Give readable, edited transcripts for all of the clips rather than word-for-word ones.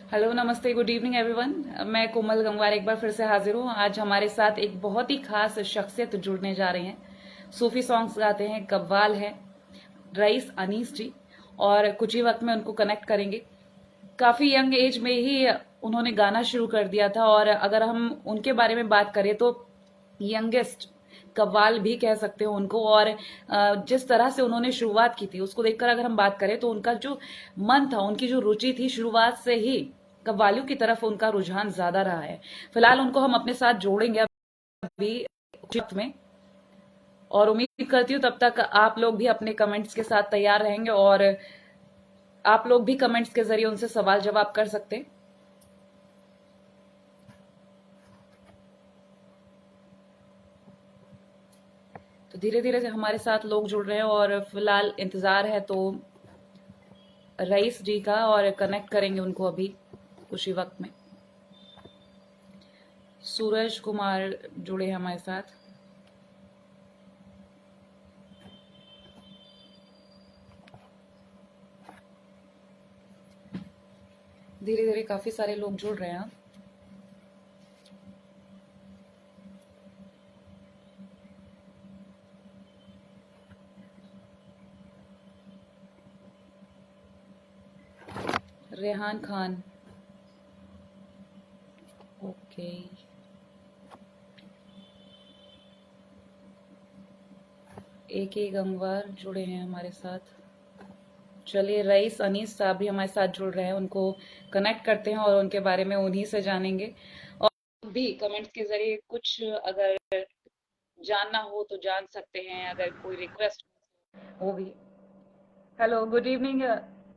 Hello, नमस्ते, good evening everyone. मैं कोमल गंगवार एक बार फिर से हाजिर हूँ। आज हमारे साथ एक बहुत ही खास शख्सियत जुड़ने जा रहे हैं। सूफी सॉन्ग्स गाते हैं, कव्वाल है, रईस अनीस जी। और कुछ ही वक्त में उनको कनेक्ट करेंगे। काफ़ी यंग एज में ही उन्होंने गाना शुरू कर दिया था, और अगर हम उनके बारे में बात करें तो यंगेस्ट कव्वाल भी कह सकते हो उनको। और जिस तरह से उन्होंने शुरुआत की थी उसको देखकर अगर हम बात करें तो उनका जो मन था, उनकी जो रुचि थी, शुरुआत से ही कव्वालियों की तरफ उनका रुझान ज्यादा रहा है। फिलहाल उनको हम अपने साथ जोड़ेंगे अभी वक्त में, और उम्मीद करती हूँ तब तक आप लोग भी अपने कमेंट्स के साथ तैयार रहेंगे, और आप लोग भी कमेंट्स के जरिए उनसे सवाल जवाब कर सकते हैं। तो धीरे धीरे से हमारे साथ लोग जुड़ रहे हैं, और फिलहाल इंतजार है तो रईस जी का, और कनेक्ट करेंगे उनको अभी कुछ ही वक्त में। सूरज कुमार जुड़े हैं हमारे साथ। धीरे धीरे काफी सारे लोग जुड़ रहे हैं। रेहान खान, ओके। AK गंगवार जुड़े हैं हमारे साथ। चलिए, रईस अनीस साहब भी हमारे साथ जुड़ रहे हैं, उनको कनेक्ट करते हैं और उनके बारे में उन्हीं से जानेंगे। और भी कमेंट्स के जरिए कुछ अगर जानना हो तो जान सकते हैं, अगर कोई रिक्वेस्ट हो वो भी। हेलो, गुड इवनिंग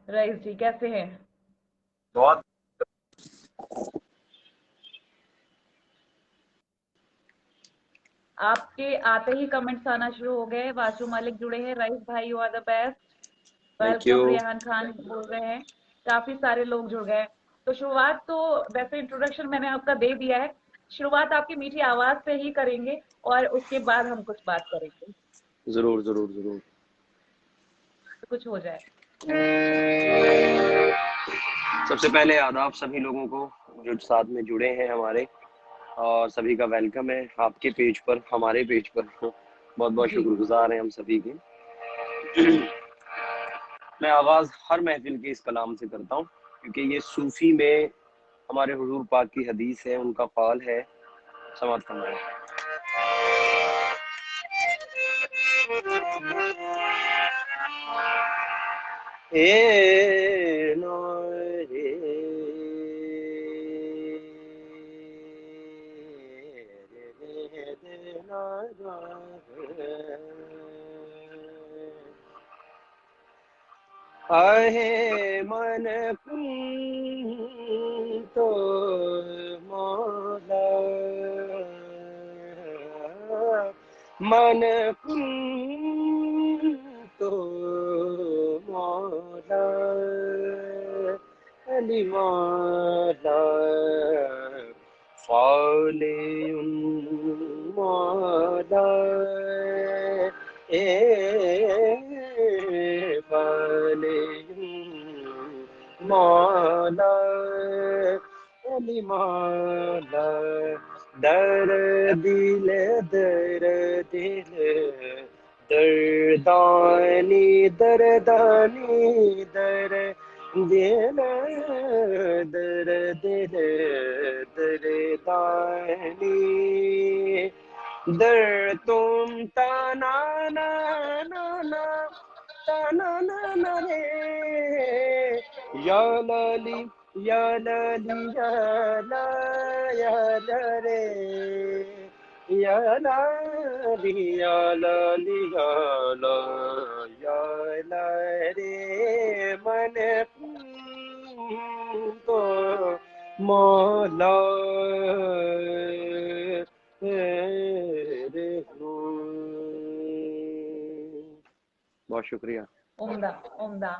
रईस जी, कैसे हैं? बहुत आपके आते ही कमेंट्स आना शुरू हो गए। वासु मालिक जुड़े हैं, रईस भाई you are the best, thank you. Welcome. Rehan Khan बोल रहे हैं। काफी सारे लोग जुड़ गए। तो शुरुआत तो, वैसे इंट्रोडक्शन मैंने आपका दे दिया है, शुरुआत आपकी मीठी आवाज से ही करेंगे, और उसके बाद हम कुछ बात करेंगे, जरूर जरूर जरूर। तो कुछ हो जाए। सबसे पहले आदाब सभी लोगों को जो साथ में जुड़े हैं हमारे, और सभी का वेलकम है आपके पेज पर, हमारे पेज पर। बहुत बहुत जी। शुक्रगुजार हैं हम सभी के। मैं आगाज हर महफिल के इस कलाम से करता हूँ, क्योंकि ये सूफी में हमारे हुजूर पाक की हदीस है, उनका कौल है। समाअत फरमाएं। ए नोरे आहे मन कुं तो मौला, मन कुं तो मौला, अली मौला फौले मौला, ए फौले मौला, अली मौला, दर दिल दरदानी दरदानी दर दिल दर दिल दरदानी, दर तुम तना ना ना ना तना ना ना रे, या लाली या लाली या ला या ला रे, या लाली या लाली या ला या ला रे, मन तो मौला रे हूँ। बहुत शुक्रिया। उम्दा, उम्दा।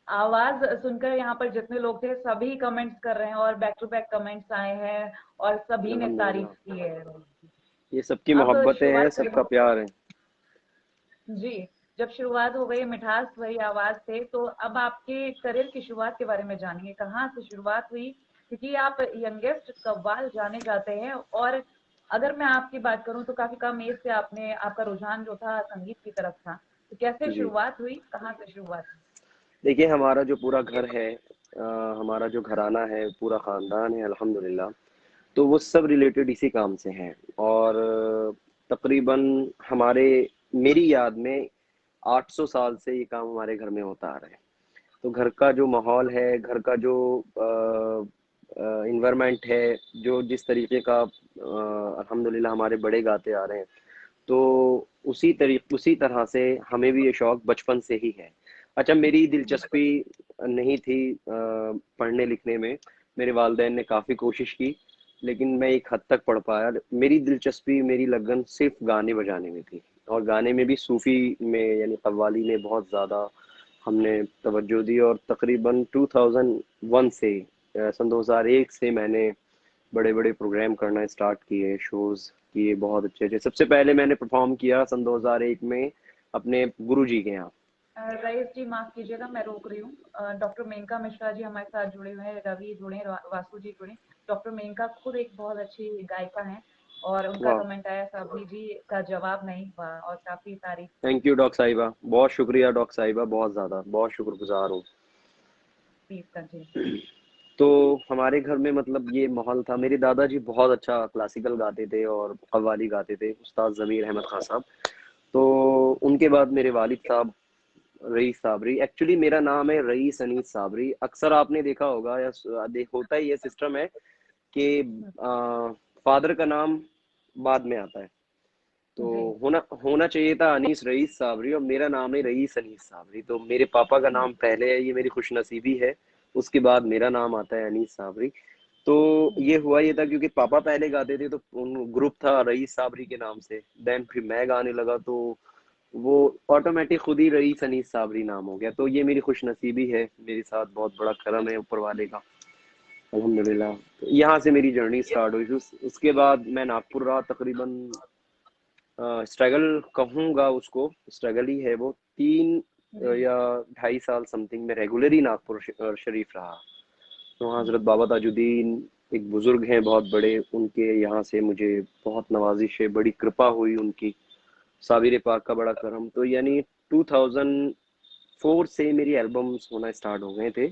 आवाज सुनकर यहाँ पर जितने लोग थे सभी कमेंट्स कर रहे हैं, और बैक टू बैक कमेंट्स आए हैं, और सभी ने तारीफ अल्हम्दुलिल्लाह, की है। ये सबकी अब मोहब्बतें हैं, शुरुआत सबका करेंगे। प्यार है। जी। जब शुरुआत हो गई, मिठास भरी आवाज से, तो अब आपके करियर की शुरुआत के बारे में जानिए, कहाँ से शुरुआत हुई, क्योंकि आप यंगेस्ट कव्वाल जाने जाते हैं। और अगर मैं आपकी बात करूं तो काफी कम एज से आपने, आपका रुझान जो था संगीत की तरफ था, तो कैसे जी, शुरुआत हुई, कहाँ से शुरुआत हुई? देखिए हमारा जो पूरा घर है, हमारा जो घराना है, पूरा ख़ानदान है अल्हम्दुलिल्लाह, तो वो सब रिलेटेड इसी काम से हैं। और तकरीबन हमारे मेरी याद में 800 साल से ये काम हमारे घर में होता आ रहा है। तो घर का जो माहौल है, घर का जो इन्वायरमेंट है, जो जिस तरीके का अल्हम्दुलिल्लाह हमारे बड़े गाते आ रहे हैं, तो उसी तरह से हमें भी ये शौक बचपन से ही है। अच्छा, मेरी दिलचस्पी नहीं थी पढ़ने लिखने में। मेरे वालिदैन ने काफ़ी कोशिश की, लेकिन मैं एक हद तक पढ़ पाया। मेरी दिलचस्पी, मेरी लगन सिर्फ गाने बजाने में थी, और गाने में भी सूफ़ी में यानी कव्वाली में बहुत ज़्यादा हमने तवज्जो दी। और तकरीबन 2001 से सन 2001 से मैंने बड़े बड़े प्रोग्राम करना स्टार्ट किए, शोज किए बहुत अच्छे अच्छे। सबसे पहले मैंने परफॉर्म किया सन 2001 में अपने गुरुजी के यहाँ। रईस जी, माफ कीजिएगा, मैं रोक रही हूँ। डॉक्टर मेनका मिश्रा जी हमारे साथ जुड़े हुए हैं, रवि जुड़े, वासु जी जुड़े। डॉक्टर मेनका खुद एक बहुत अच्छी गायिका हैं, और उनका वाह, कमेंट आया, साबरी जी का जवाब नहीं हुआ, और काफी तारीफ थैंक यू डॉक्टर साहिबा, बहुत शुक्रिया डॉक्टर साहिबा, बहुत ज़्यादा बहुत शुक्रगुजार हूँ। Please continue. तो हमारे घर में मतलब ये माहौल था। मेरे दादाजी बहुत अच्छा क्लासिकल गाते थे और कव्वाली गाते थे, उस्ताद ज़मीर अहमद खान साहब। तो उनके बाद मेरे वालिद साहब, रईस साबरी। एक्चुअली मेरा नाम है रईस अनीस साबरी। अक्सर आपने देखा होगा या होता ही ये सिस्टम है कि फादर का नाम बाद में आता है। तो जी। होना होना चाहिए था अनीस रईस साबरी, और मेरा नाम है रईस अनीस साबरी। तो मेरे पापा का नाम पहले है, ये मेरी खुशनसीबी है। उसके बाद मेरा नाम आता है अनीस साबरी। तो ये हुआ ये था क्योंकि पापा पहले गाते थे, तो उन ग्रुप था रईस साबरी के नाम से। देन फिर मैं गाने लगा, तो वो ऑटोमेटिक खुद ही रईस अनीस साबरी नाम हो गया। तो ये मेरी खुशनसीबी है, मेरे साथ बहुत बड़ा करम है ऊपर वाले का, अल्हम्दुलिल्लाह। तो यहाँ से मेरी जर्नी स्टार्ट हुई। उसके बाद मैं नागपुर रहा तकरीबन। स्ट्रगल कहूँगा उसको, स्ट्रगल ही है वो। तीन जी। या 2.5 साल समथिंग में रेगुलर ही नागपुर शरीफ रहा। तो वहाँ हजरत बाबा ताजुद्दीन एक बुजुर्ग हैं बहुत बड़े, उनके यहाँ से मुझे बहुत नवाजिश है, बड़ी कृपा हुई उनकी, साबिर पाक का बड़ा करम। तो यानी 2004 से मेरी एल्बम्स होना स्टार्ट हो गए थे,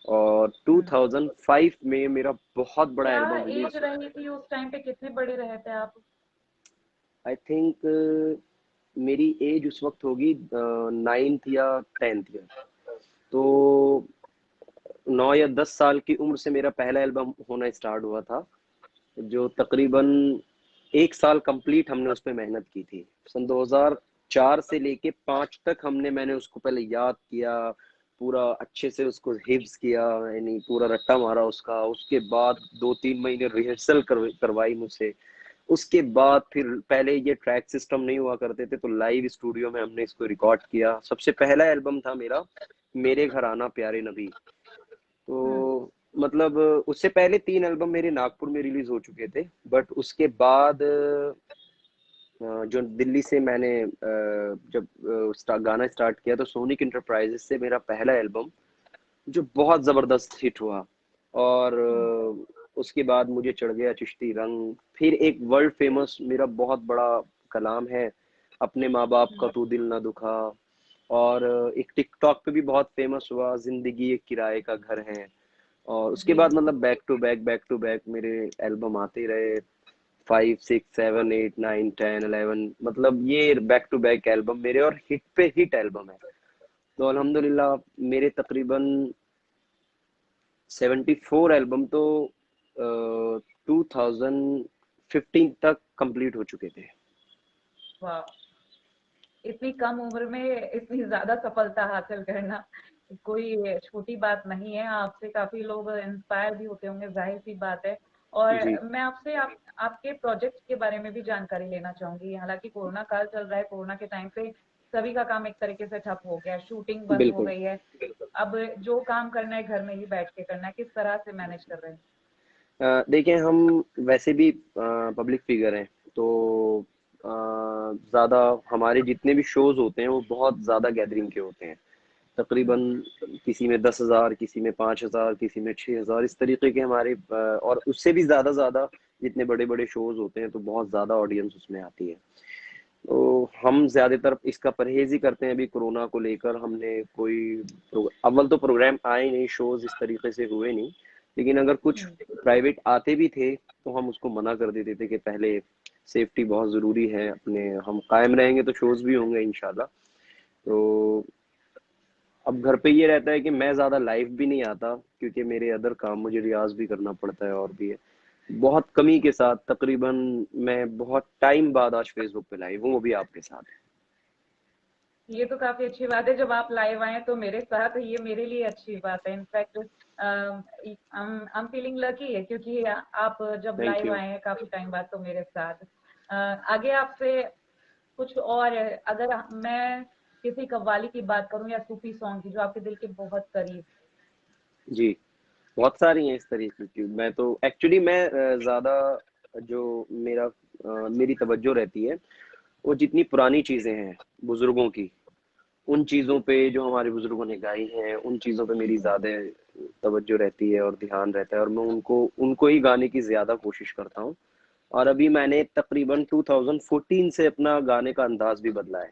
और 2005 में मेरा बहुत बड़ा क्या एल्बम एज रिलीज। रही थी उस टाइम पे, कितने बड़े रहे थे आप? आई थिंक मेरी एज उस वक्त होगी 9th या 10th ईयर। तो 9 या 10 साल की उम्र से मेरा पहला एल्बम होना स्टार्ट हुआ था, जो तकरीबन 1 साल कंप्लीट हमने उस पर मेहनत की थी। सन 2004 से लेके 5 तक मैंने उसको पहले याद किया, पूरा अच्छे से उसको हिफ्ज किया, यानी पूरा रट्टा मारा उसका। उसके बाद 2-3 महीने रिहर्सल करवाई मुझसे। उसके बाद फिर, पहले ये ट्रैक सिस्टम नहीं हुआ करते थे, तो लाइव स्टूडियो में हमने इसको रिकॉर्ड किया। सबसे पहला एल्बम था मेरा मेरे घर आना प्यारे नबी। तो मतलब उससे पहले 3 एल्बम मेरे नागपुर में रिलीज हो चुके थे। बट उसके बाद जो दिल्ली से मैंने जब गाना स्टार्ट किया, तो सोनिक इंटरप्राइजेस से मेरा पहला एल्बम, जो बहुत जबरदस्त हिट हुआ। और उसके बाद मुझे चढ़ गया चिश्ती रंग। फिर एक वर्ल्ड फेमस मेरा बहुत बड़ा कलाम है, अपने माँ बाप का तू दिल ना दुखा। और एक टिकटॉक पे भी बहुत फेमस हुआ, जिंदगी एक किराए का घर है। और उसके जी। बाद मतलब बैक टू बैक मेरे एल्बम आते रहे। 5, 6, 7, 8, 9, 10, 11, मतलब ये बैक टू बैक एल्बम मेरे, और हिट पे हिट एल्बम है। तो अल्हम्दुलिल्लाह मेरे तकरीबन 74 एल्बम तो 2015 तक कंप्लीट हो चुके थे। वाह, इतनी कम उम्र में इतनी ज्यादा सफलता हासिल करना कोई छोटी बात नहीं है। आपसे काफी लोग इंस्पायर भी होते होंगे, जाहिर सी बात है। जी, और मैं आपसे आपके प्रोजेक्ट के बारे में भी जानकारी लेना चाहूंगी। हालांकि कोरोना काल चल रहा है, कोरोना के टाइम पे सभी का काम एक तरीके से ठप हो गया, शूटिंग बंद हो बिल्कुल। गई है। अब जो काम करना है घर में ही बैठ के करना है, किस तरह से मैनेज कर रहे हैं? देखिए हम वैसे भी पब्लिक फिगर हैं, तो ज़्यादा हमारे जितने भी शोज़ होते हैं वो बहुत ज़्यादा गैदरिंग के होते हैं। तकरीबन किसी में 10,000, किसी में 5,000, किसी में 6,000, इस तरीके के हमारे और उससे भी ज़्यादा ज़्यादा जितने बड़े बड़े शोज़ होते हैं तो बहुत ज़्यादा ऑडियंस उसमें आती है। तो हम ज़्यादातर इसका परहेज ही करते हैं। अभी कोरोना को लेकर हमने कोई अव्वल तो प्रोग्राम आए नहीं, शोज़ इस तरीके से हुए नहीं, लेकिन अगर कुछ प्राइवेट आते भी थे तो हम उसको मना कर देते थे कि पहले सेफ्टी बहुत ज़रूरी है, अपने हम कायम रहेंगे तो शोज़ भी होंगे इंशाल्लाह। तो अब घर पे ये रहता है कि मैं ज़्यादा लाइव भी नहीं आता क्योंकि मेरे अदर काम, मुझे रियाज भी करना पड़ता है और भी है। बहुत कमी के साथ तकरीबन मैं बहुत टाइम बाद आज फेसबुक पे लाइव हूँ, वो भी आपके साथ। ये तो काफी अच्छी बात है, जब आप लाइव आए तो मेरे साथ, ये मेरे लिए अच्छी बात है। In fact I am feeling lucky है क्योंकि आप जब थैंक लाइव यू। आए हैं काफी टाइम बाद तो मेरे साथ। आगे आपसे कुछ और, अगर मैं किसी कव्वाली की बात करूं या सूफी सॉन्ग की जो आपके दिल के बहुत करीब। जी, बहुत सारी हैं इस तरीके की। मैं तो एक्चुअली मैं ज़्यादा जो मेरी तवज्जो रहती है वो जितनी पुरानी चीज़ें हैं बुजुर्गों की, उन चीज़ों पे जो हमारे बुजुर्गों ने गाई हैं, उन चीज़ों पे मेरी ज़्यादा तवज्जो रहती है और ध्यान रहता है, और मैं उनको उनको ही गाने की ज़्यादा कोशिश करता हूँ। और अभी मैंने तकरीबन 2014 से अपना गाने का अंदाज भी बदला है।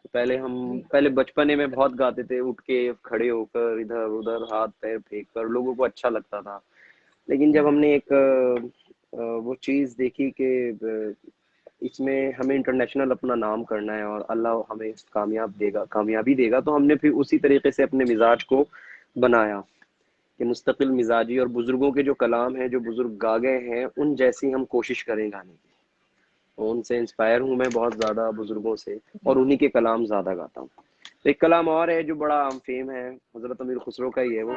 जी। पहले बचपने में बहुत गाते थे, उठ के खड़े होकर इधर उधर हाथ पैर फेंक कर, लोगों को अच्छा लगता था। लेकिन जब हमने एक वो चीज़ देखी कि इसमें हमें इंटरनेशनल अपना नाम करना है और अल्लाह हमें कामयाबी देगा, तो हमने फिर उसी तरीके से अपने मिजाज को बनाया कि मुस्तकिल मिजाजी और बुजुर्गों के जो कलाम हैं, जो बुजुर्ग गा गए हैं, उन जैसी हम कोशिश करें गाने की। तो उनसे इंस्पायर हूँ मैं बहुत ज़्यादा, बुजुर्गों से, और उन्हीं के कलाम ज़्यादा गाता हूँ। तो एक कलाम और है जो बड़ा आम फेम है, हजरत अमीर खुसरो का ही है वो।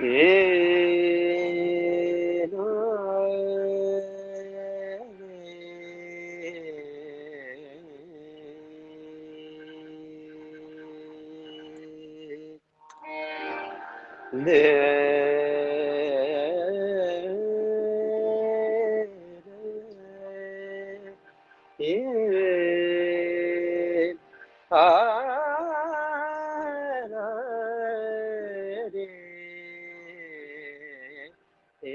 ए ना दे ए आ रे ए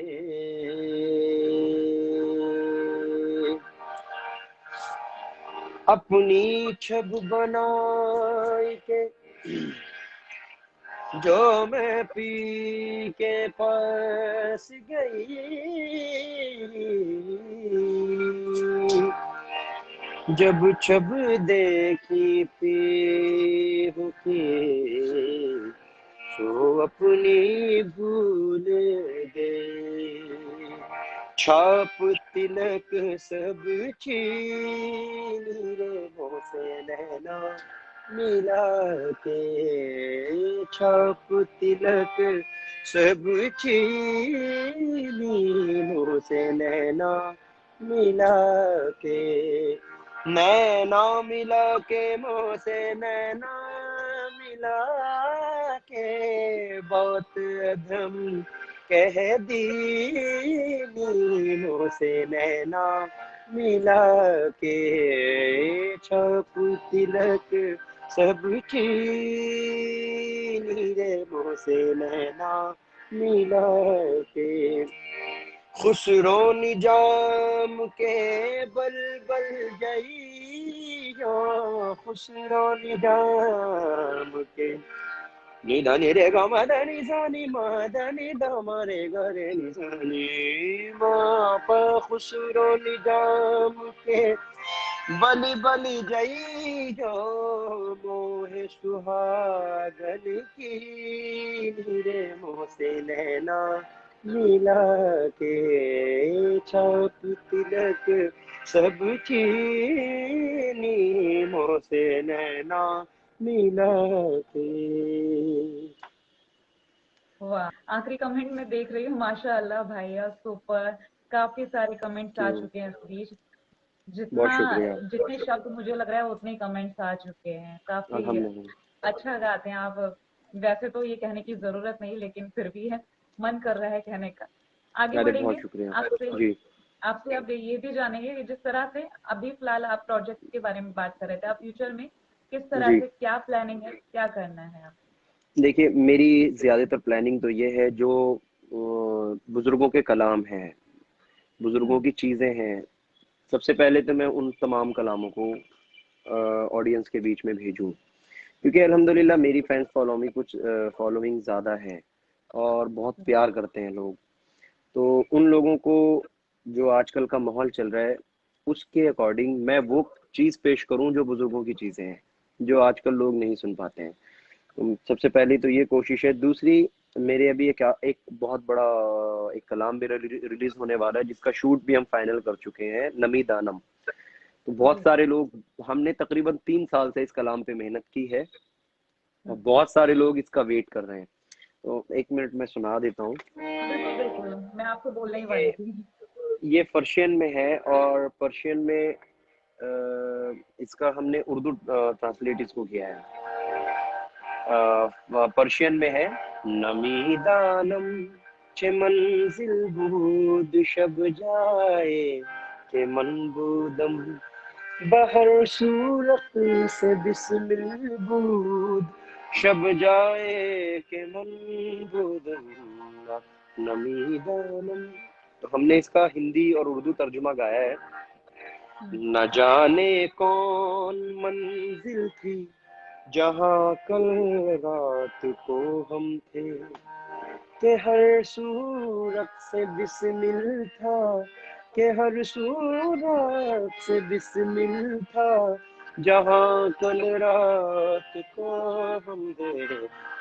अपनी छब बनाई के जो मैं पी के पास गई, जब छब देखी पी के तो अपनी भूल गए। छाप तिलक सब छीन रे से नैना मिला के, छाप तिलक सब छीन से नैना मिला के, नैना मिला के मुँह से नैना मिला के, बहुत अधम कह दी नीलों से नैना मिला के, छाप तिलक सब छीन रे मुँह से नैना मिला के, खुसरो निजाम के बल बल जइयो, खुसरो निजाम के निधनि रे ग मदनि सा नि मदनि ध म रे ग रे नि सा नि म प खुसरो निजाम के बलि बलि जइयो, मोहे सुहागन की रे मोह से नैना मिला के, छाप तिलक सब चीनी मोह से नैना मिला के। वाह, आखिरी कमेंट में देख रही हूँ, माशाअल्लाह भैया सुपर, काफी सारे कमेंट्स आ क्यों? चुके हैं इस बीच। जितना बहुत शुक्रिया। जितने शब्द मुझे लग रहा है उतने कमेंट्स आ चुके हैं, काफी अल्हम्दुलिल्लाह। अच्छा गाते हैं आप। वैसे तो ये कहने की जरूरत नहीं, लेकिन फिर भी है, मन कर रहा है कहने का। आगे अरे बहुत बढ़ेंगे शुक्रिया आपसे। जी। आपसे अब ये भी जानेंगे कि जिस तरह से अभी फिलहाल आप प्रोजेक्ट के बारे में बात कर रहे थे, आप फ्यूचर में किस तरह जी से, क्या प्लानिंग है, क्या करना है आप? देखिए, मेरी ज़्यादातर प्लानिंग तो ये है, जो बुज़ुर्गों के कलाम हैं, बुज़ुर्गों हम्म। की चीज़ें हैं, सबसे पहले तो मैं उन तमाम कलामों को ऑडियंस के बीच में भेजूँ। क्योंकि अल्हम्दुलिल्लाह मेरी फैंस फॉलोइंग कुछ फॉलोइंग ज़्यादा है और बहुत प्यार करते हैं लोग। तो उन लोगों को जो आजकल का माहौल चल रहा है, उसके अकॉर्डिंग मैं वो चीज़ पेश करूँ जो बुज़ुर्गों की चीज़ें हैं, जो आजकल लोग नहीं सुन पाते हैं। सबसे पहली तो ये कोशिश है। दूसरी, मेरे अभी एक बहुत बड़ा एक कलाम मेरा रिलीज होने वाला है, जिसका शूट भी हम फाइनल कर चुके हैं, नमी दानम। तो बहुत जी। सारे लोग, हमने तकरीबन 3 साल से इस कलाम पे मेहनत की है और हम्म। बहुत सारे लोग इसका वेट कर रहे हैं। तो 1 मिनट मैं सुना देता हूँ। बिल्कुल बिल्कुल, मैं आपको बोलने ही वाली थी। ये पर्शियन में है और पर्शियन में इसका हमने उर्दू ट्रांसलेट इसको किया है। पर्शियन में है, नमीदानम चे मंजिल बूद शब जाए के मन बूदम बहर सूरत से बिस्मिल बूद शब जाए के मन बूदम नमीदानम। तो हमने इसका हिंदी और उर्दू तर्जुमा गाया है। हम्म। न जाने कौन मंजिल थी जहाँ कल रात को हम थे, के हर सूरत से बिस्मिल था, के हर सूरत से बिस्मिल था, जहाँ कल रात को हम थे,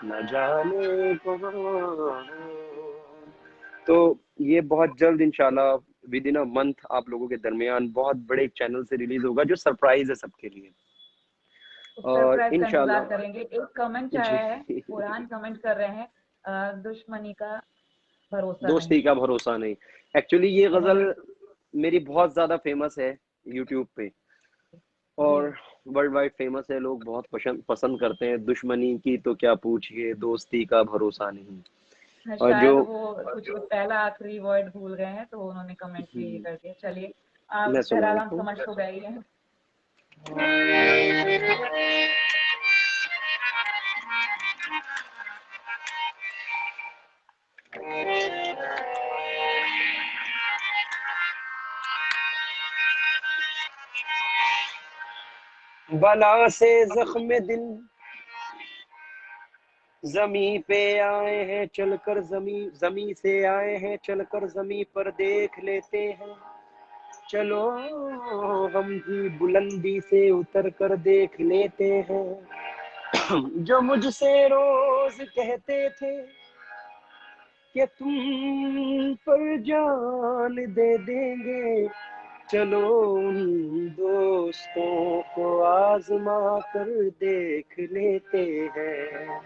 न जाने कौन। तो ये बहुत जल्द इंशाल्लाह विद इन अ मंथ आप लोगों के दरमियान बहुत बड़े चैनल से रिलीज होगा, जो सरप्राइज है सबके लिए। उस और सरप्राइज का इंतजार इंशाल्लाह करेंगे। एक कमेंट जी। आया है, फरहान कमेंट कर रहे हैं, दुश्मनी का भरोसा नहीं। दोस्ती का भरोसा नहीं। एक्चुअली ये गजल उन्होंने। मेरी बहुत ज्यादा फेमस है यूट्यूब पे, जी। और वर्ल्ड वाइड फेमस है। लोग बहुत पसंद पसंद करते हैं। दुश्मनी की तो क्या पूछिए, दोस्ती का भरोसा नहीं। और जो शायद वो कुछ पहला आखिरी वर्ड भूल गए हैं, तो उन्होंने कमेंट भी ये कर दिया। चलिए, मैं बहरहाल हम सुनाता हूँ। समझ तो गए ही हैं। बला से जख्म दिल जमी पे आए हैं चलकर, जमी से आए हैं चलकर, जमी पर देख लेते हैं। चलो हम भी बुलंदी से उतर कर देख लेते हैं। जो मुझसे रोज कहते थे कि तुम पर जान दे देंगे, चलो उन दोस्तों को आजमा कर देख लेते हैं।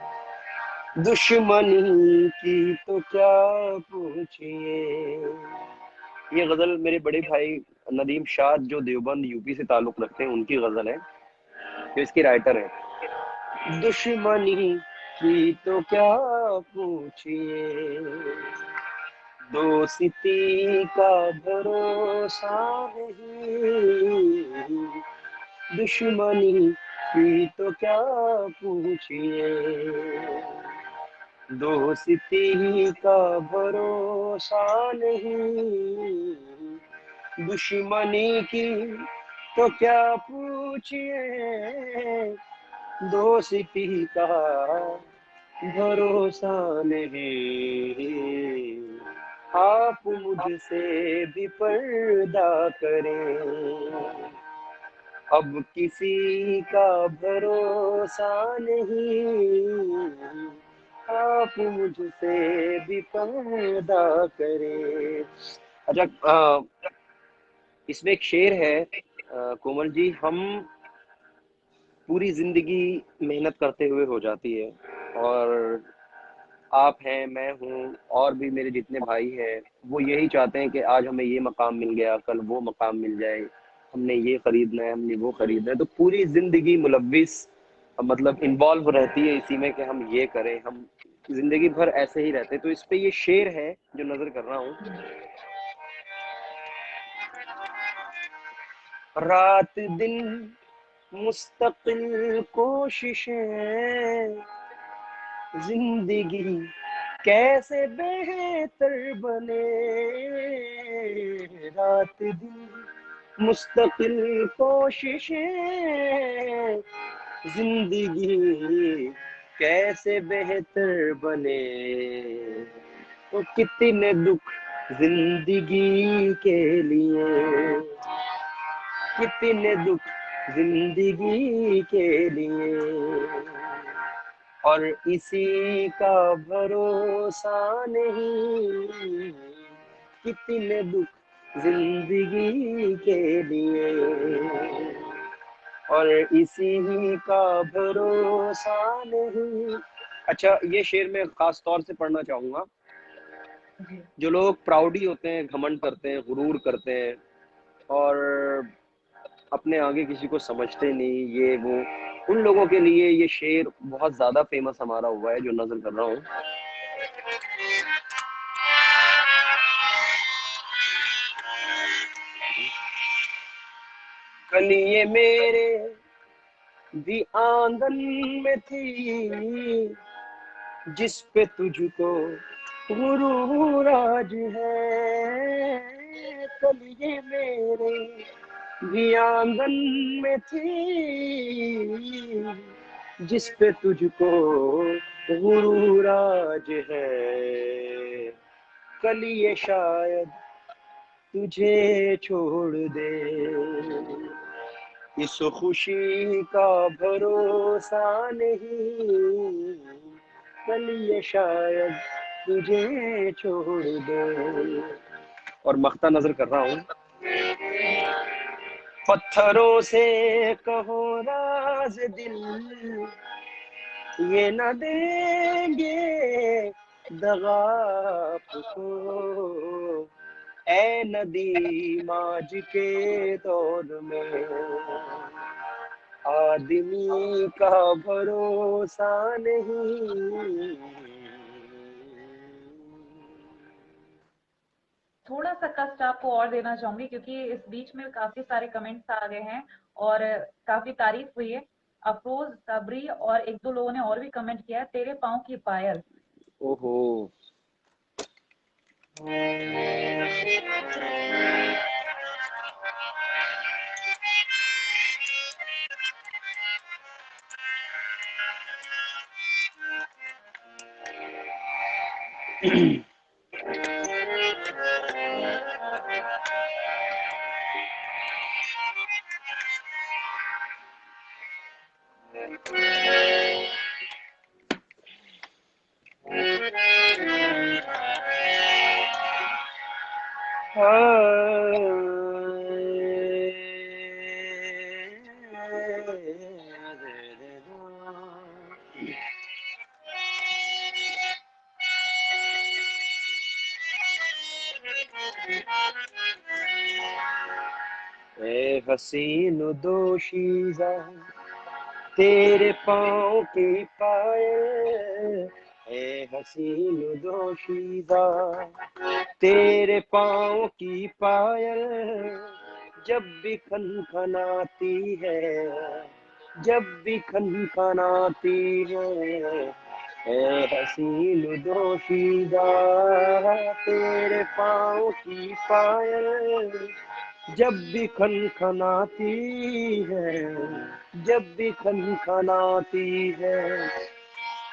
दुश्मनी की तो क्या पूछिए। ये गजल मेरे बड़े भाई नदीम शाह, जो देवबंद यूपी से ताल्लुक रखते हैं, उनकी गजल है, जो इसकी राइटर है। दुश्मनी की तो क्या पूछिए, दोस्ती का भरोसा नहीं, दुश्मनी की तो क्या पूछिए, दोस्ती का भरोसा नहीं, दुश्मनी की तो क्या पूछिए, दोस्ती का भरोसा नहीं। आप मुझसे भी पर्दा करें, अब किसी का भरोसा नहीं। आप मुझसे भी पर्दा करें। अच्छा, इसमें एक शेर है, कोमल जी, हम पूरी जिंदगी मेहनत करते हुए हो जाती है, और आप हैं, मैं हूँ, और भी मेरे जितने भाई हैं, वो यही चाहते हैं कि आज हमें ये मकाम मिल गया, कल वो मकाम मिल जाए। हमने ये खरीदना है, हमने वो खरीदना है, तो पूरी जिंदगी मुलव्विस मतलब इन्वॉल्व रहती है इसी में कि हम ये करें, हम जिंदगी भर ऐसे ही रहते हैं। तो इस पे ये शेर है जो नजर कर रहा हूँ। रात दिन मुस्तकिल कोशिशें, जिंदगी कैसे बेहतर बने। रात दिन मुस्तकिल कोशिशें, जिंदगी कैसे बेहतर बने। तो कितने दुख जिंदगी के लिए, कितने दुख जिंदगी के लिए, और इसी का भरोसा नहीं। कितने दुख जिंदगी के लिए, और इसी का भरोसा नहीं। अच्छा, ये शेर मैं खास तौर से पढ़ना चाहूंगा। जी। जो लोग प्राउडी होते हैं, घमंड करते हैं, गुरूर करते हैं और अपने आगे किसी को समझते नहीं, ये वो, उन लोगों के लिए ये शेर बहुत ज्यादा फेमस हमारा हुआ है जो नजर कर रहा हूँ। कल ये मेरे भी आंगन में थी, जिस पे तुझको गुरूर आज है। कल ये मेरे भी आंगन में थी, जिस पे तुझको गुरूर आज है। कल ये शायद तुझे छोड़ दे, इस खुशी का भरोसा नहीं। कल ये शायद तुझे छोड़ दे। और मख्ता नजर कर रहा हूँ। पत्थरों से कहो राज दिल, ये न देंगे दगा आपको। ऐ नदी माज के दौर में, आदमी का भरोसा नहीं। थोड़ा सा कष्ट आपको और देना चाहूंगी क्योंकि इस बीच में काफी सारे कमेंट्स आ गए हैं और काफी तारीफ हुई है। अफरोज, सबरी और एक दो लोगों ने और भी कमेंट किया है, तेरे पाँव की पायल। ओहो। ए हसीन दोशीज़ा, तेरे पाँव की पायल। ए हसीन दोशीज़ा, तेरे पाँव की पायल जब भी खनखनाती है, जब भी खनखनाती है। ए हसीन दोशीज़ा, तेरे पाँव की पायल जब भी खनखनाती है, जब भी खनखनाती है।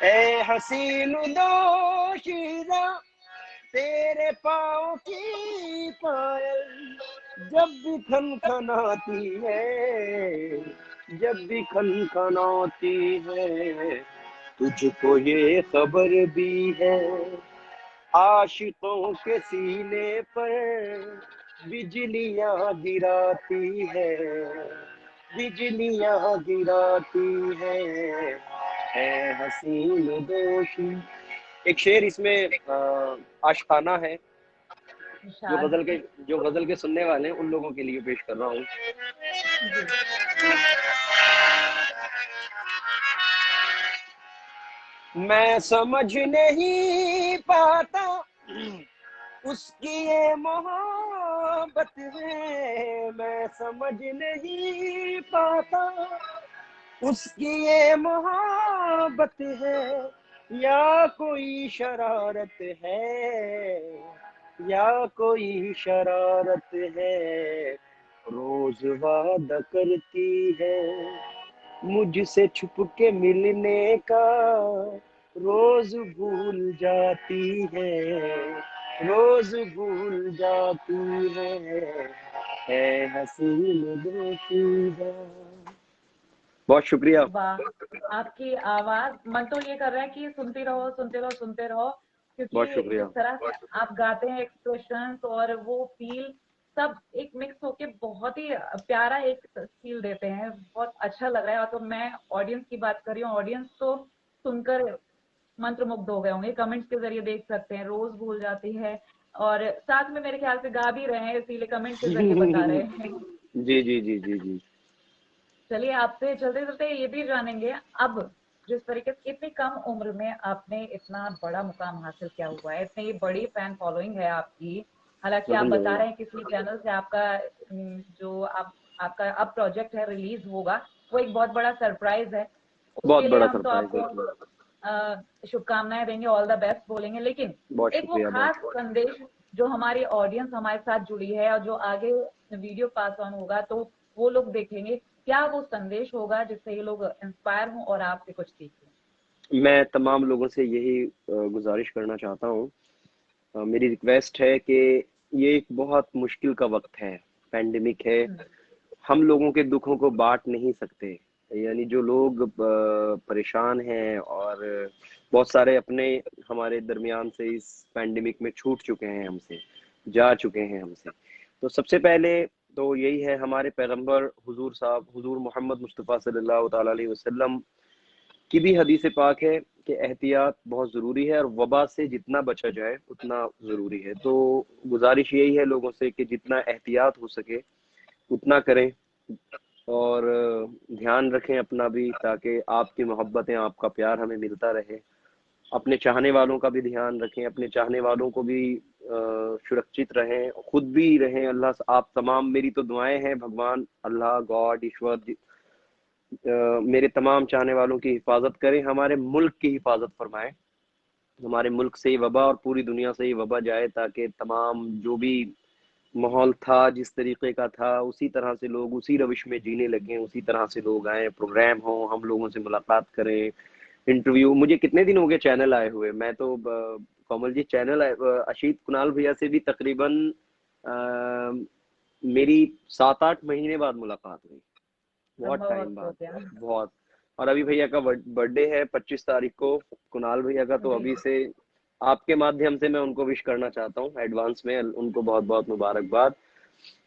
ए हसीन दोशीज़ा, तेरे पाँव की पायल जब भी खनखनाती है, जब भी खनखनाती है। तुझको ये खबर भी है, आशिकों के सीने पर बिजलियां गिराती है, बिजलियां गिराती है हसीन दोषी। एक शेर इसमें आशिकाना है। इरशाद। जो गजल के सुनने वाले हैं उन लोगों के लिए पेश कर रहा हूँ। जी। मैं समझ नहीं पाता उसकी ये मोहब्बत है, मैं समझ नहीं पाता उसकी ये मोहब्बत है, या कोई शरारत है, या कोई शरारत है, रोज वादा करती है मुझसे छुप के मिलने का, रोज भूल जाती है, रोज भूल जाती है हसीन दोशीदा। बहुत शुक्रिया। वाह, आपकी आवाज, मन तो ये कर रहा है कि सुनते रहो सुनते रहो सुनते रहो, बहुत क्योंकि शुक्रिया। जिस तरह से आप गाते हैं, एक्सप्रेशंस और वो फील सब एक मिक्स होके बहुत ही प्यारा एक फील देते हैं। बहुत अच्छा लग रहा है। और तो मैं ऑडियंस की बात कर रही हूँ, ऑडियंस तो सुनकर मंत्रमुग्ध हो गए होंगे। कमेंट्स के जरिए देख सकते हैं, रोज भूल जाती है, और साथ में मेरे ख्याल से गा भी रहे हैं, इसीलिए कमेंट के जरिए बता रहे हैं। जी जी जी जी जी। चलिए, आपसे चलते चलते ये भी जानेंगे, अब जिस तरीके से इतनी कम उम्र में आपने इतना बड़ा मुकाम हासिल किया हुआ है, इतनी बड़ी फैन फॉलोइंग है आपकी। हालांकि आप बता अल्हम्दुलिल्लाह। रहे हैं किसी चैनल से आपका जो आपका अब प्रोजेक्ट है रिलीज होगा, वो एक बहुत बड़ा सरप्राइज है। बहुत उसके लिए बड़ा हम तो सरप्राइज है आपको जी। शुभकामनाएं देंगे, ऑल द बेस्ट बोलेंगे। लेकिन बहुत एक वो शुक्रिया। खास संदेश जो हमारी ऑडियंस हमारे साथ जुड़ी है और जो आगे वीडियो पास ऑन होगा तो वो लोग देखेंगे, क्या वो संदेश होगा जिससे ये लोग इंस्पायर हों और आपसे कुछ सीखें। मैं तमाम लोगों से यही गुजारिश करना चाहता हूँ, मेरी रिक्वेस्ट है कि ये एक बहुत मुश्किल का वक्त है, पैंडेमिक है, हम लोगों के दुखों को बांट नहीं सकते। यानी जो लोग परेशान हैं और बहुत सारे अपने हमारे दरमियान से इस पैंडेमिक में छूट चुके हैं, हमसे जा चुके हैं हमसे, तो सबसे पहले तो यही है, हमारे पैगंबर हुजूर साहब हुजूर मोहम्मद मुस्तफ़ा सल्लल्लाहु ताला अलैहि वसल्लम की भी हदीस पाक है कि एहतियात बहुत ज़रूरी है और वबा से जितना बचा जाए उतना ज़रूरी है। तो गुजारिश यही है लोगों से कि जितना एहतियात हो सके उतना करें, और ध्यान रखें अपना भी, ताकि आपकी मोहब्बतें, आपका प्यार हमें मिलता रहे। अपने चाहने वालों का भी ध्यान रखें, अपने चाहने वालों को भी सुरक्षित रहें, खुद भी रहें। अल्लाह से आप तमाम, मेरी तो दुआएं हैं, भगवान अल्लाह गॉड ईश्वर मेरे तमाम चाहने वालों की हिफाजत करें, हमारे मुल्क की हिफाजत फरमाएं, हमारे मुल्क से ये वबा और पूरी दुनिया से ये वबा जाए, ताकि तमाम जो भी माहौल था, जिस तरीके का था, उसी तरह से लोग उसी रविश में जीने लगे, उसी तरह से लोग आए, प्रोग्राम हो, हम लोगों से मुलाकात करें, इंटरव्यू। मुझे कितने दिन हो गए चैनल आए हुए, मैं तो कोमल जी चैनल अशीत कुणाल भैया से भी तकरीबन मेरी 7-8 महीने बाद मुलाकात हुई, बहुत लंबा टाइम वक्त हो बाद, गया। बहुत। और अभी भैया का बर्थडे है 25 तारीख को, कुणाल भैया का, तो जी। अभी से आपके माध्यम से मैं उनको विश करना चाहता हूँ एडवांस में, उनको बहुत बहुत मुबारकबाद।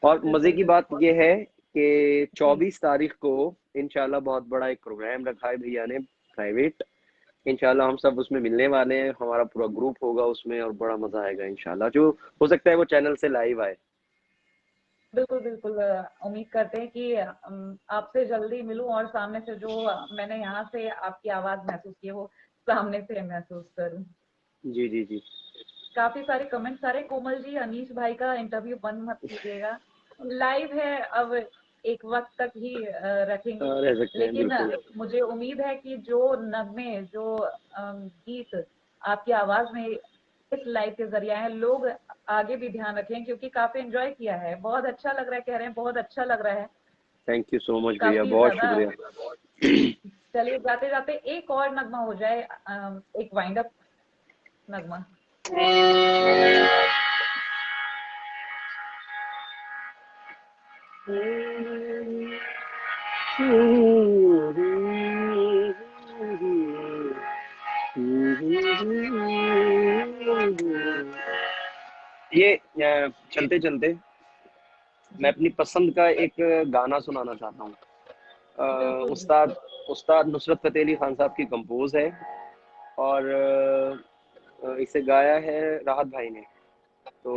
और मजे बिल्कुल की बात बिल्कुल। यह है कि जी। 24 तारीख को इंशाल्लाह बहुत बड़ा एक प्रोग्राम रखा है भैया ने, प्राइवेट। इंशाल्लाह हम सब उसमें मिलने वाले हैं, हमारा पूरा ग्रुप होगा उसमें और बड़ा मजा आएगा इंशाल्लाह, जो हो सकता है वो चैनल से लाइव आए। बिल्कुल बिल्कुल, उम्मीद करते हैं कि आपसे जल्दी मिलूं और सामने से जो मैंने यहाँ से आपकी आवाज महसूस की है वो सामने से महसूस करूं। जी जी जी। काफी सारे कमेंट्स आ रहे हैं, कोमल जी अनीश भाई का इंटरव्यू बंद मत कीजिएगा, लाइव है अब, एक वक्त तक ही रखेंगे। रह सकते हैं लेकिन बिल्कुल। मुझे उम्मीद है कि जो नगमे, जो गीत आपकी आवाज में इस लाइव के जरिए हैं, लोग आगे भी ध्यान रखें, क्योंकि काफी एंजॉय किया है, बहुत अच्छा लग रहा है, कह रहे हैं बहुत अच्छा लग रहा है। थैंक यू सो मच भैया, काफी बहुत ज्यादा। शुक्रिया। चलिए, जाते जाते एक और नगमा हो जाए, एक वाइंड अप नगमा। ये चलते चलते मैं जी। अपनी पसंद का एक गाना सुनाना चाहता हूँ। बिल्कुल उस्ताद बिल्कुल। उस्ताद नुसरत फतेह अली खान साहब की कंपोज है, और इसे गाया है राहत भाई ने। तो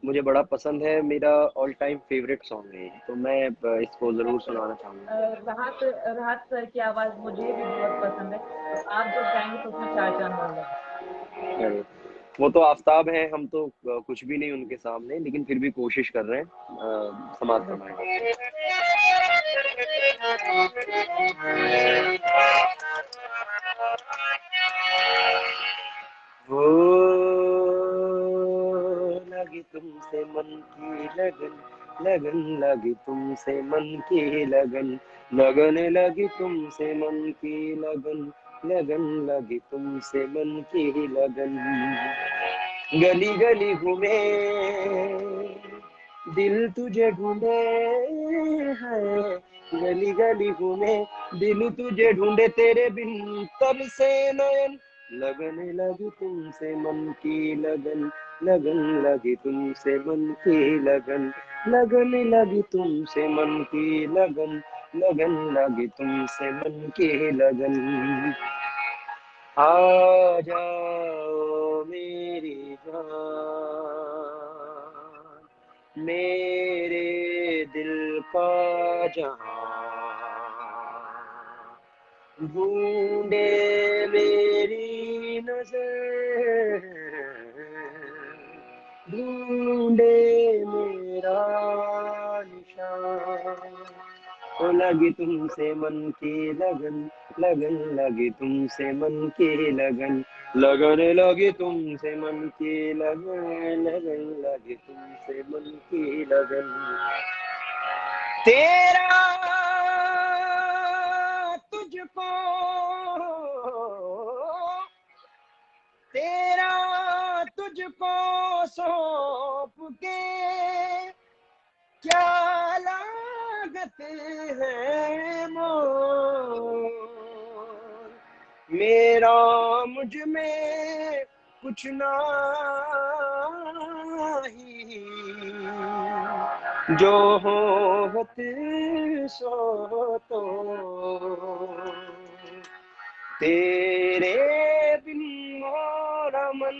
मुझे बड़ा पसंद है, मेरा ऑल टाइम फेवरेट सॉन्ग है ये, तो मैं इसको जरूर सुनाना चाहूंगा। राहत राहत सर की आवाज मुझे भी बहुत पसंद है, तो आप जब गाएंगे तो उसमें चार चांद और लगे। अरे, वो तो आफताब है, हम तो कुछ भी नहीं उनके सामने, लेकिन फिर भी कोशिश कर रहे हैं समाज बिल्कुल। फरमाएं। वो लगी तुमसे मन की लगन, लगन लगी तुमसे मन की लगन, लगन लगी तुमसे मन की लगन, लगन लगी तुमसे मन की लगन। गली गली घूमे दिल तुझे ढूंढे है, गली गली घूमे दिल तुझे ढूंढे, तेरे बिन तरसे नयन, लगन लगी तुमसे मन की लगन, लगन लगी तुमसे मन की लगन, लगन लगी तुमसे मन की लगन, लगन लगी तुमसे मन की लगन। आ जाओ मेरी जान, मेरे दिल का जहां, ढूंढे मेरी नजर, ढूंढे मेरा निशान। ओ लगी तुमसे मन की लगन, लगन लगी तुमसे मन की लगन, लगन लगी तुमसे मन की लगन, लगन लगी तुमसे मन की लगन। तेरा तुझको, तेरा तुझको सौंप के क्या लागत है मोर, मेरा मुझ में कुछ नहीं, जो होत सो तो, तेरे बिन मोरा मन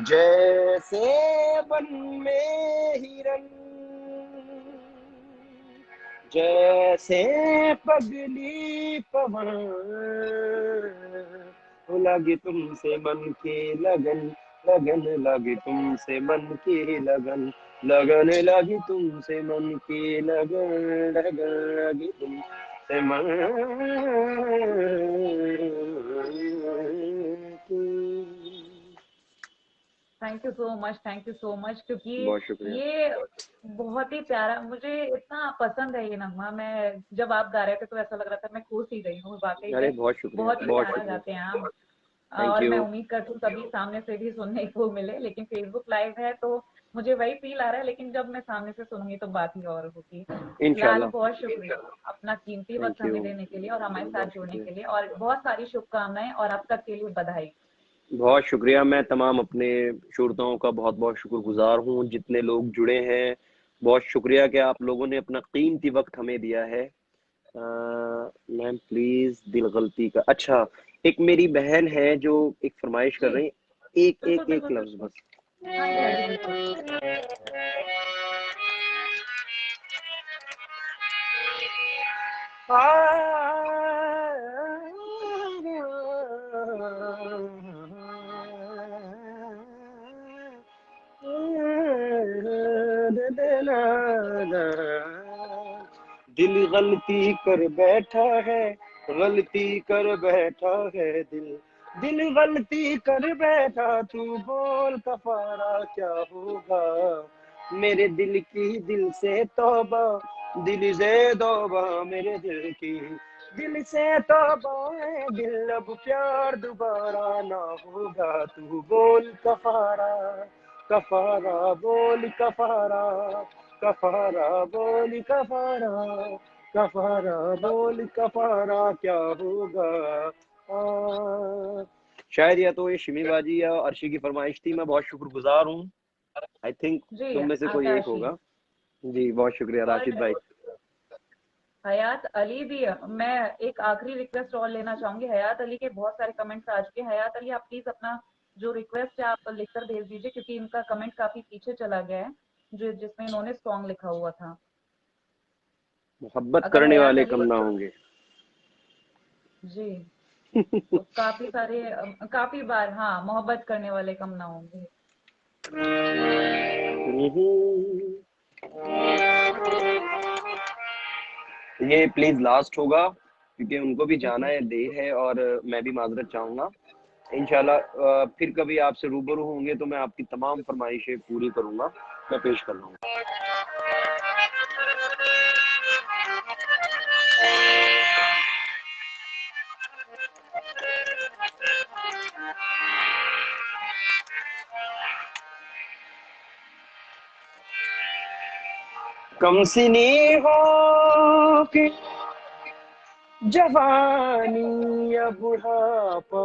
जैसे वन में हिरन, जैसे पगली पवन, लगी तुमसे मन की लगन, लगन लगी तुमसे मन की लगन, लगन लगी तुमसे मन की लगन, लगन लगी तुमसे मन की। थैंक यू सो मच, क्योंकि बहुत शुक्रिया। ये बहुत ही प्यारा, मुझे इतना पसंद है ये नगमा। मैं जब आप गा रहे थे तो ऐसा लग रहा था मैं खो सी गई हूँ वाकई अरे में। बहुत शुक्रिया, बहुत ही बहुत प्यारा शुक्रिया। गाते हैं आप। थैंक और मैं यू। उम्मीद करती हूँ कभी सामने से भी सुनने को मिले, लेकिन फेसबुक लाइव है तो मुझे वही फील आ रहा है, लेकिन जब मैं सामने से सुनूंगी तो बात ही और होगी। फिलहाल इंशाल्लाह। बहुत शुक्रिया अपना कीमती वक्त थैंक हमें यू, देने के लिए और हमारे साथ बहुत जुड़ने शुक्रिया। के लिए, और बहुत सारी शुभकामनाएं और अब तक के लिए बधाई। बहुत शुक्रिया, मैं तमाम अपने श्रोताओं का बहुत बहुत शुक्रगुजार हूँ, जितने लोग जुड़े हैं। बहुत शुक्रिया कि आप लोगों ने अपना कीमती वक्त हमें दिया है। मैम प्लीज दिल गलती का, अच्छा, एक मेरी बहन है जो एक फरमाइश कर जी रही है, एक बिल्कुल एक एक बिल्कुल लफ्ज बिल्कुल। बस। हाँ जी, हाँ जी, बिल्कुल। दिल गलती कर बैठा है, गलती कर बैठा है दिल, दिल गलती कर बैठा, तू बोल कफारा क्या होगा, मेरे दिल की दिल से तौबा, दिल से तौबा मेरे दिल की, दिल से तौबा है दिल, अब प्यार दोबारा ना होगा, तू बोल कफारा, कफारा बोल कफारा, कफारा बोल कफारा, कफारा बोल कफारा क्या होगा। शायद या तो ये शिमी बाजी या अर्शी की फरमाइश थी, मैं बहुत शुक्रगुजार हूँ। आई थिंक जी तुम में से कोई एक आकाशी। होगा। जी बहुत शुक्रिया और राशिद भाई। हयात अली भी, मैं एक आखिरी रिक्वेस्ट और लेना चाहूंगी। हयात अली के बहुत सारे कमेंट्स आ चुके हैं। हयात अली, आप प्लीज अपना जो रिक्वेस्ट है आप लिखकर भेज दीजिए, क्योंकि इनका कमेंट काफी पीछे चला गया है, जो जिसमें इन्होंने सॉन्ग लिखा हुआ था। मोहब्बत अगर करने है आप वाले कम एलिजिबल ना तो होंगे। जी। तो काफी सारे काफी बार, हाँ, मोहब्बत करने वाले कम ना होंगे। ये प्लीज लास्ट होगा क्योंकि उनको भी जाना ओके। है, देर है, और मैं भी माजरत चाहूंगा। इंशाल्लाह फिर कभी आपसे रूबरू होंगे तो मैं आपकी तमाम फरमाइशें पूरी करूंगा। मैं पेश कर रहा हूँ। कम सिनी हो कि जवानी या बुढ़ापा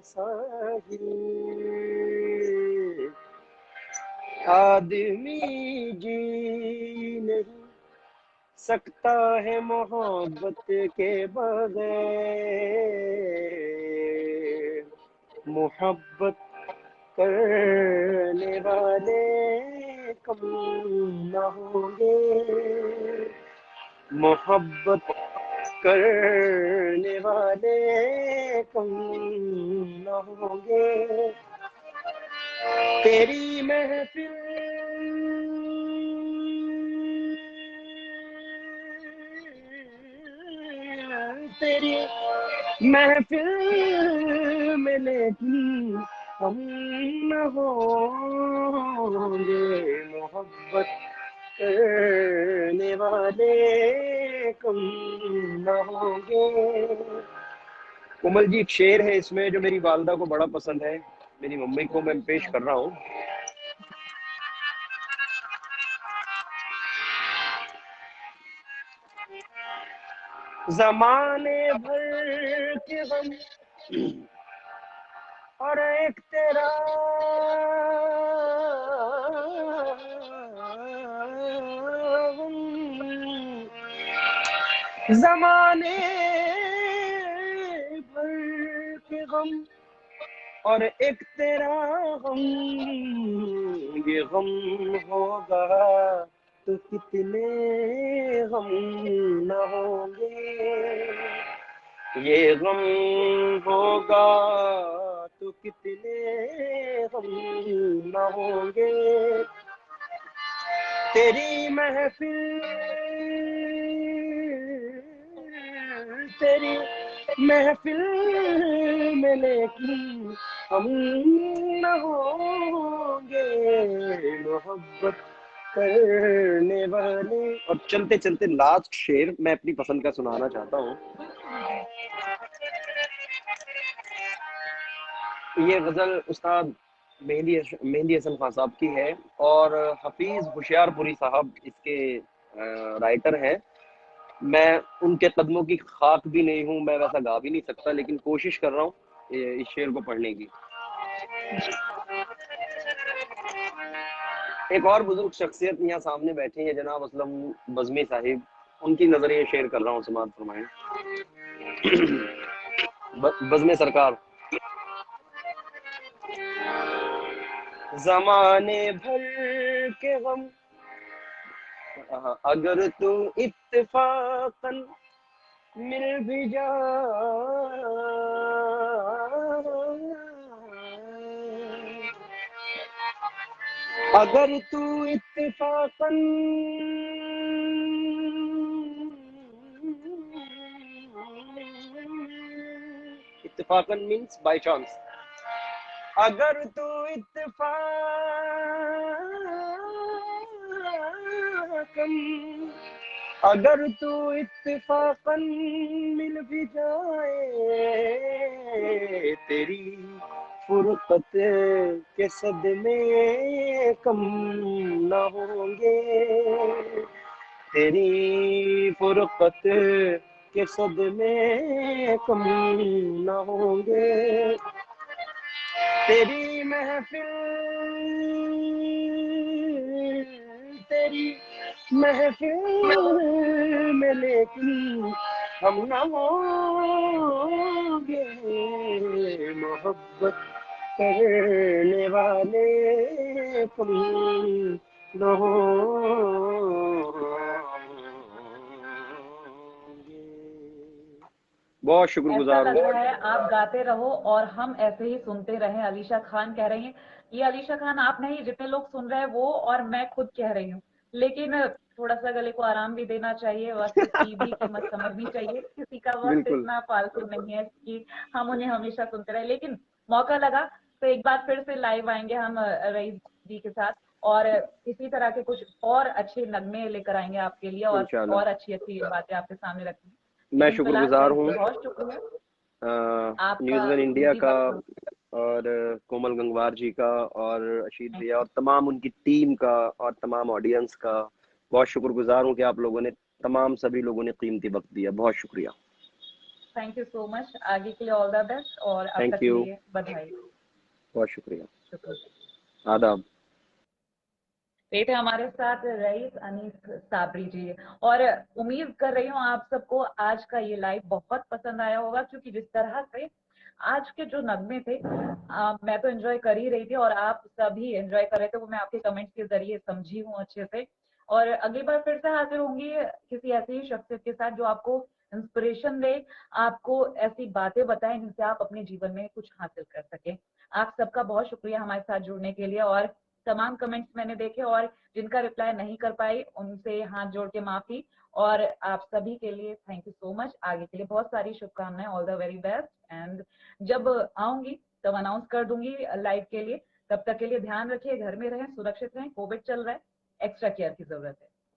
साही, आदमी जी नहीं सकता है मोहब्बत के बगैर। मोहब्बत करने वाले कम न होंगे। मोहब्बत करने वाले कम न होंगे। तेरी महफिल तेरी महफिल में लेकिन हम न होंगे। मोहब्बत करने वाले कम न होंगे। कोमल जी, एक शेर है इसमें जो मेरी वालदा को बड़ा पसंद है, मेरी मम्मी को, मैं पेश कर रहा हूँ। जमाने भर के हम और एक तेरा गम। जमाने भर के गम और एक तेरा गम। ये गम होगा तो कितने गम न होंगे। ये गम होगा तो कितने गम न होंगे। तेरी महफिल तेरी महफिल में लेकिन हम न होंगे। मोहब्बत करने वाले। और चलते चलते लास्ट शेर मैं अपनी पसंद का सुनाना चाहता हूँ। ये गजल उस्ताद मेहंदी हसन खान साहब की है, और हफीज होशियारपुरी साहब इसके राइटर हैं। मैं उनके कदमों की खाक भी नहीं हूँ, मैं वैसा गा भी नहीं सकता, लेकिन कोशिश कर रहा हूँ इस शेर को पढ़ने की। एक और बुजुर्ग शख्सियत यहाँ सामने बैठे हैं, जनाब असलम बज़मी साहिब। उनकी नजरिए शेयर कर रहा हूँ, समात फरमाएं। बज़मी सरकार। जमाने भर के गम अगर तू इत्तेफाकन मिल भी जाए। अगर तू इत्तेफाकन इत्तेफाकन मीन्स बाय चांस। अगर तू इत्तेफाकन अगर तू इत्तेफाकन मिल भी जाए। तेरी फुरकत के सदमे कम न होंगे। तेरी फुरकत के सदमे कम न होंगे। तेरी महफिल तेरी महफिल में लेकिन हम न होंगे। मोहब्बत करने वाले तुम दोगे। बहुत ऐसा शुक्रगुजार लग हूँ। रहा है आप गाते रहो और हम ऐसे ही सुनते रहें। अलीशा खान कह रही हैं, ये अलीशा खान आप नहीं, जितने लोग सुन रहे हैं वो और मैं खुद कह रही हूँ। लेकिन थोड़ा सा गले को आराम भी देना चाहिए, वक्त की भी कीमत समझनी चाहिए। किसी का वक्त बिल्कुल। इतना फालतू नहीं है कि हम उन्हें हमेशा सुनते रहे। लेकिन मौका लगा तो एक बार फिर से लाइव आएंगे हम रईस जी के साथ, और इसी तरह के कुछ और अच्छे नगमे लेकर आएंगे आपके लिए, इंशाल्लाह। और अच्छी अच्छी बातें आपके सामने रखेंगे। मैं लेकिन फिलहाल शुक्रगुजार थैंक हूँ यू, बहुत शुक्रिया आपका न्यूज़ वन इंडिया कीमती का, वक्त। और कोमल गंगवार जी का, और अशीत भैया और तमाम उनकी टीम का, और तमाम ऑडियंस का बहुत शुक्रगुजार हूँ कि आप लोगों ने, तमाम सभी लोगों ने कीमती वक्त दिया। बहुत शुक्रिया। थैंक यू सो मच, आगे के लिए ऑल द बेस्ट, और अब थैंक तक के यू। लिए बधाई। बहुत शुक्रिया। शुक्रिया। आदाब। ये थे हमारे साथ रईस अनीस साबरी जी, और उम्मीद कर रही हूँ आप सबको आज का ये लाइव बहुत पसंद आया होगा, क्योंकि जिस तरह से आज के जो नगमे थे मैं तो एंजॉय कर ही रही थी और आप सभी एंजॉय कर रहे थे, वो मैं आपके कमेंट्स के जरिए समझी हूँ अच्छे से। और अगली बार फिर से हाजिर होंगी किसी ऐसी ही शख्सियत के साथ जो आपको इंस्पिरेशन दे, आपको ऐसी बातें बताएं जिनसे आप अपने जीवन में कुछ हासिल कर सके। आप सबका बहुत शुक्रिया हमारे साथ जुड़ने के लिए, और तमाम कमेंट्स मैंने देखे और जिनका रिप्लाई नहीं कर पाई उनसे हाथ जोड़ के माफी, और आप सभी के लिए थैंक यू सो मच। आगे के लिए बहुत सारी शुभकामनाएं, all the very best, and जब आऊंगी तब अनाउंस कर दूंगी लाइव के लिए। तब तक के लिए ध्यान रखिए, घर में रहें, सुरक्षित रहें, कोविड चल रहा है, एक्स्ट्रा केयर की जरूरत है।